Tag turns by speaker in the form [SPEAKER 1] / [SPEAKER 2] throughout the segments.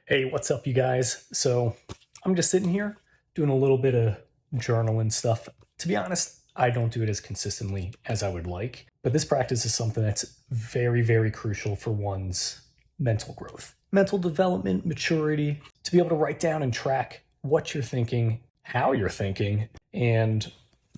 [SPEAKER 1] Hey, what's up, you guys? So I'm just sitting here doing a little bit of journaling stuff. To be honest, I don't do it as consistently as I would like, but this practice is something that's very, very crucial for one's mental growth, mental development, maturity, to be able to write down and track what you're thinking, how you're thinking, and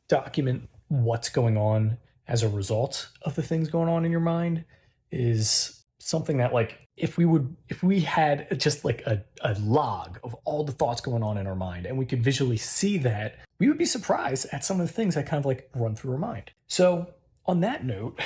[SPEAKER 1] document what's going on as a result of the things going on in your mind is something that, like, if we had just like a log of all the thoughts going on in our mind and we could visually see that, we would be surprised at some of the things that kind of like run through our mind. So on that note,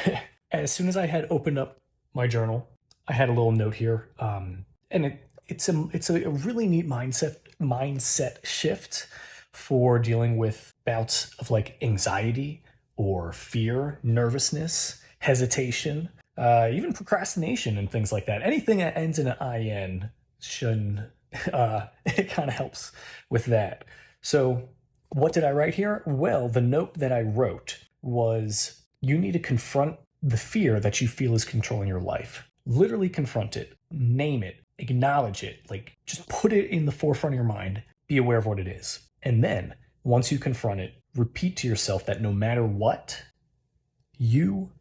[SPEAKER 1] as soon as I had opened up my journal, I had a little note here, and it's a really neat mindset shift for dealing with bouts of like anxiety or fear, nervousness, hesitation, even procrastination and things like that. Anything that ends in an IN should, it kind of helps with that. So, what did I write here? Well, the note that I wrote was you need to confront the fear that you feel is controlling your life. Literally confront it, name it, acknowledge it, like just put it in the forefront of your mind, be aware of what it is. And then, once you confront it, repeat to yourself that no matter what, you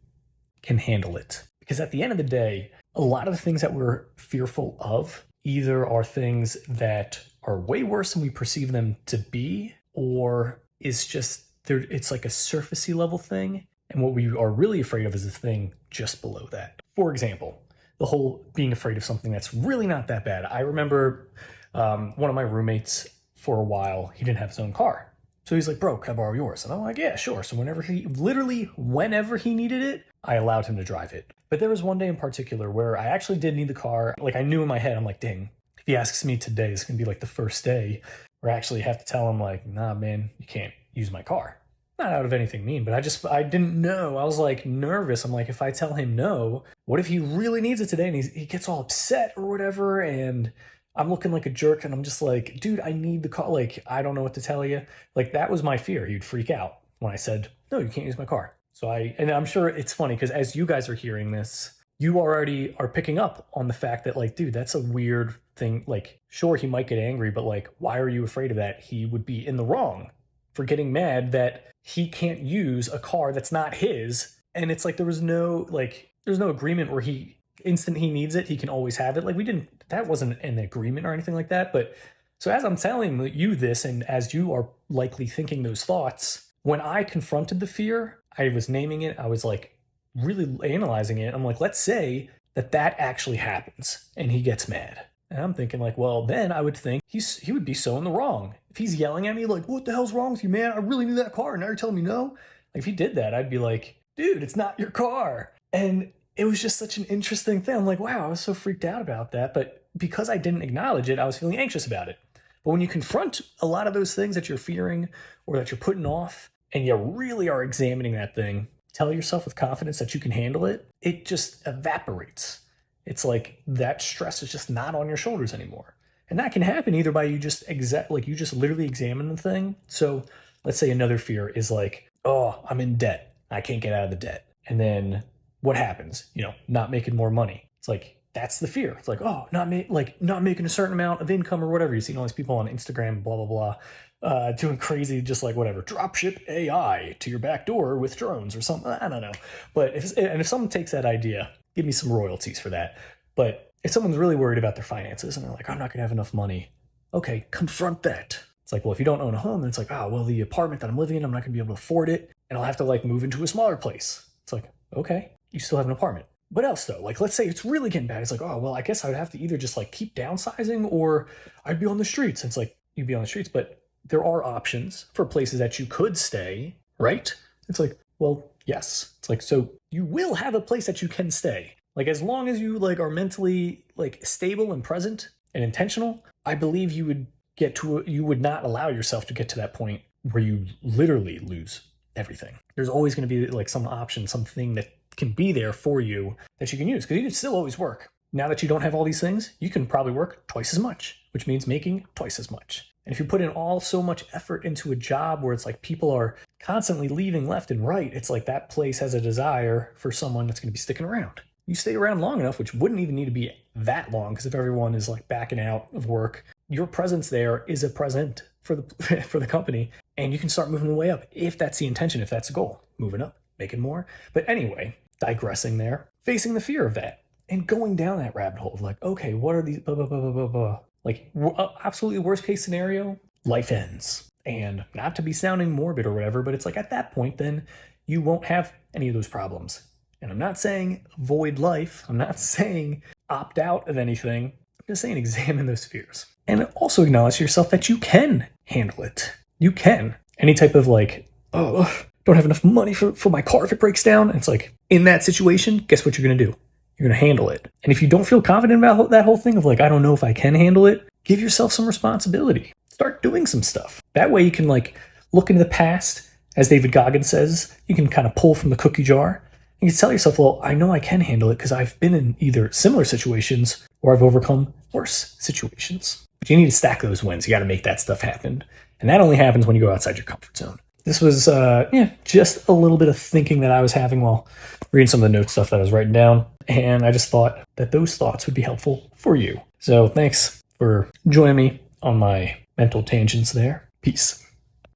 [SPEAKER 1] can handle it. Because at the end of the day, a lot of the things that we're fearful of either are things that are way worse than we perceive them to be, or is just there, it's like a surfacey level thing. And what we are really afraid of is the thing just below that. For example, the whole being afraid of something that's really not that bad. I remember one of my roommates for a while, he didn't have his own car. So he's like, bro, can I borrow yours? And I'm like, yeah, sure. So whenever he needed it, I allowed him to drive it. But there was one day in particular where I actually did need the car. Like, I knew in my head, I'm like, dang, if he asks me today, it's going to be like the first day where I actually have to tell him, like, nah, man, you can't use my car. Not out of anything mean, but I didn't know. I was like nervous. I'm like, if I tell him no, what if he really needs it today and he gets all upset or whatever, and I'm looking like a jerk, and I'm just like, dude, I need the car. Like, I don't know what to tell you. Like, that was my fear. He'd freak out when I said, no, you can't use my car. And I'm sure it's funny because as you guys are hearing this, you already are picking up on the fact that, like, dude, that's a weird thing. Like, sure, he might get angry, but like, why are you afraid of that? He would be in the wrong for getting mad that he can't use a car that's not his. And it's like, there's no agreement where he needs it, he can always have it. Like, that wasn't an agreement or anything like that. But so as I'm telling you this, and as you are likely thinking those thoughts, when I confronted the fear, I was naming it, I was like really analyzing it. I'm like, let's say that actually happens and he gets mad. And I'm thinking, like, well, then I would think he would be so in the wrong. If he's yelling at me like, what the hell's wrong with you, man? I really need that car and now you're telling me no. Like, if he did that, I'd be like, dude, it's not your car. And it was just such an interesting thing. I'm like, wow, I was so freaked out about that. But because I didn't acknowledge it, I was feeling anxious about it. But when you confront a lot of those things that you're fearing or that you're putting off, and you really are examining that thing, tell yourself with confidence that you can handle it, it just evaporates. It's like that stress is just not on your shoulders anymore. And that can happen either by you just literally examine the thing. So let's say another fear is like, oh, I'm in debt. I can't get out of the debt. And then what happens? Not making more money. It's like, that's the fear. It's like, oh, not making a certain amount of income or whatever. You've seen all these people on Instagram, blah, blah, blah, doing crazy, just like whatever, drop ship AI to your back door with drones or something. I don't know. But if someone takes that idea, give me some royalties for that. But if someone's really worried about their finances and they're like, I'm not going to have enough money. Okay, confront that. It's like, well, if you don't own a home, then it's like, oh, well, the apartment that I'm living in, I'm not going to be able to afford it. And I'll have to like move into a smaller place. It's like, okay, you still have an apartment. What else though? Like, let's say it's really getting bad. It's like, oh, well, I guess I would have to either just like keep downsizing or I'd be on the streets. It's like, you'd be on the streets, but there are options for places that you could stay, right? It's like, well, yes. It's like, so you will have a place that you can stay. Like, as long as you like are mentally like stable and present and intentional, I believe you would not allow yourself to get to that point where you literally lose everything. There's always going to be like some option, something that can be there for you that you can use, because you can still always work. Now that you don't have all these things, you can probably work twice as much, which means making twice as much. And if you put in so much effort into a job where it's like people are constantly leaving left and right, it's like that place has a desire for someone that's going to be sticking around. You stay around long enough, which wouldn't even need to be that long, because if everyone is like backing out of work, your presence there is a present for the for the company, and you can start moving the way up if that's the intention, if that's the goal, moving up, making more. But anyway, digressing there, facing the fear of that and going down that rabbit hole of like, okay, what are these blah blah blah blah blah blah. Like absolutely worst case scenario, life ends. And not to be sounding morbid or whatever, but it's like at that point, then you won't have any of those problems. And I'm not saying avoid life. I'm not saying opt out of anything. I'm just saying examine those fears. And also acknowledge to yourself that you can handle it. You can. Any type of like, oh, don't have enough money for my car if it breaks down. And it's like, in that situation, guess what you're going to do? You're going to handle it. And if you don't feel confident about that whole thing of like, I don't know if I can handle it, give yourself some responsibility. Start doing some stuff. That way you can like look into the past. As David Goggins says, you can kind of pull from the cookie jar. You can tell yourself, well, I know I can handle it because I've been in either similar situations or I've overcome worse situations. But you need to stack those wins. You got to make that stuff happen. And that only happens when you go outside your comfort zone. This was just a little bit of thinking that I was having while reading some of the note stuff that I was writing down. And I just thought that those thoughts would be helpful for you. So thanks for joining me on my mental tangents there. Peace.